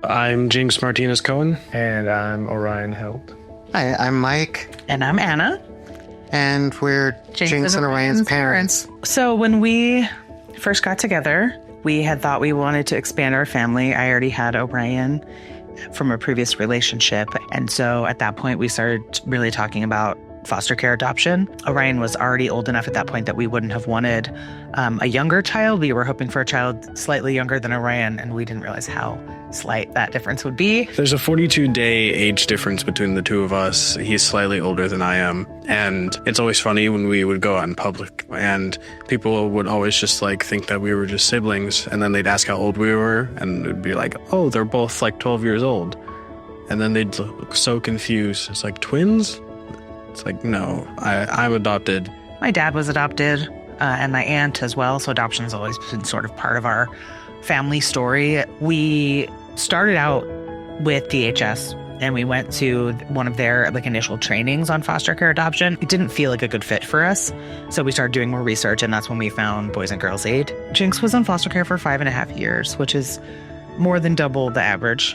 I'm Jynx Martinez Cohen. And I'm Orion Held. Hi, I'm Mike. And I'm Anna. And we're Jynx and Orion's parents. So when we first got together, we had thought we wanted to expand our family. I already had Orion from a previous relationship. And so at that point, we started really talking about foster care adoption. Orion was already old enough at that point that we wouldn't have wanted a younger child. We were hoping for a child slightly younger than Orion, and we didn't realize how slight that difference would be. There's a 42-day age difference between the two of us. He's slightly older than I am. And it's always funny when we would go out in public and people would always just think that we were just siblings. And then they'd ask how old we were and it'd be like, oh, they're both 12 years old. And then they'd look so confused. It's like, twins? It's like, no, I'm adopted. My dad was adopted, and my aunt as well, so adoption has always been sort of part of our family story. We started out with DHS, and we went to one of their initial trainings on foster care adoption. It didn't feel like a good fit for us, so we started doing more research, and that's when we found Boys and Girls Aid. Jynx was in foster care for 5.5 years, which is more than double the average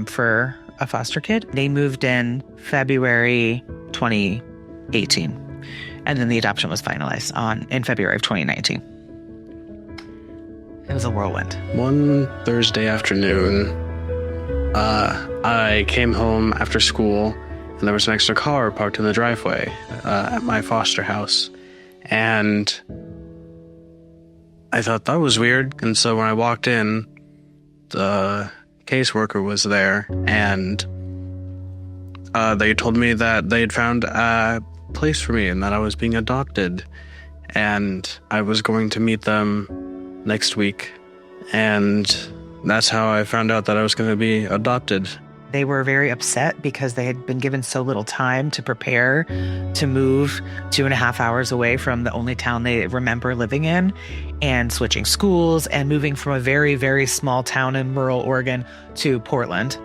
for a foster kid. They moved in February 2018, and then the adoption was finalized in February of 2019. It was a whirlwind. One Thursday afternoon, I came home after school, and there was an extra car parked in the driveway at my foster house, and I thought that was weird. And so when I walked in, the caseworker was there, and they told me that they had found a place for me and that I was being adopted, and I was going to meet them next week. And that's how I found out that I was going to be adopted. They were very upset because they had been given so little time to prepare to move 2.5 hours away from the only town they remember living in, and switching schools and moving from a very, very small town in rural Oregon to Portland.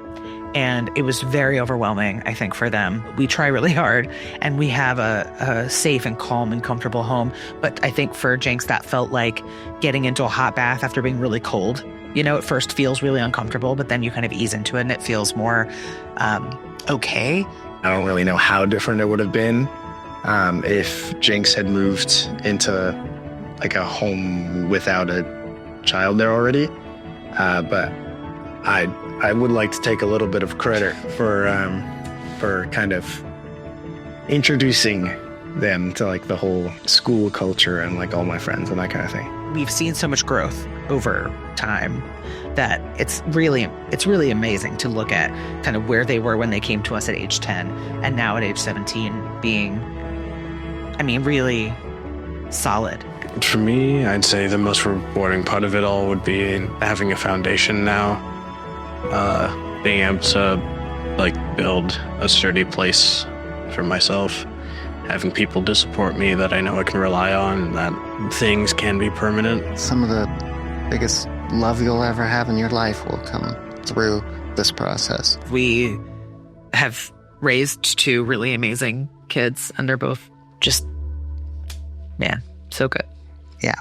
And it was very overwhelming, I think, for them. We try really hard, and we have a safe and calm and comfortable home. But I think for Jynx, that felt like getting into a hot bath after being really cold. At first feels really uncomfortable, but then you kind of ease into it and it feels more okay. I don't really know how different it would have been if Jynx had moved into a home without a child there already. But I would like to take a little bit of credit for kind of introducing them to the whole school culture and all my friends and that kind of thing. We've seen so much growth over time that it's really amazing to look at kind of where they were when they came to us at age 10 and now at age 17 being, really solid. For me, I'd say the most rewarding part of it all would be having a foundation now, being able to build a sturdy place for myself, having people to support me that I know I can rely on, and that things can be permanent. Some of the biggest love you'll ever have in your life will come through this process. We have raised 2 really amazing kids, and they're both just, so good. Yeah.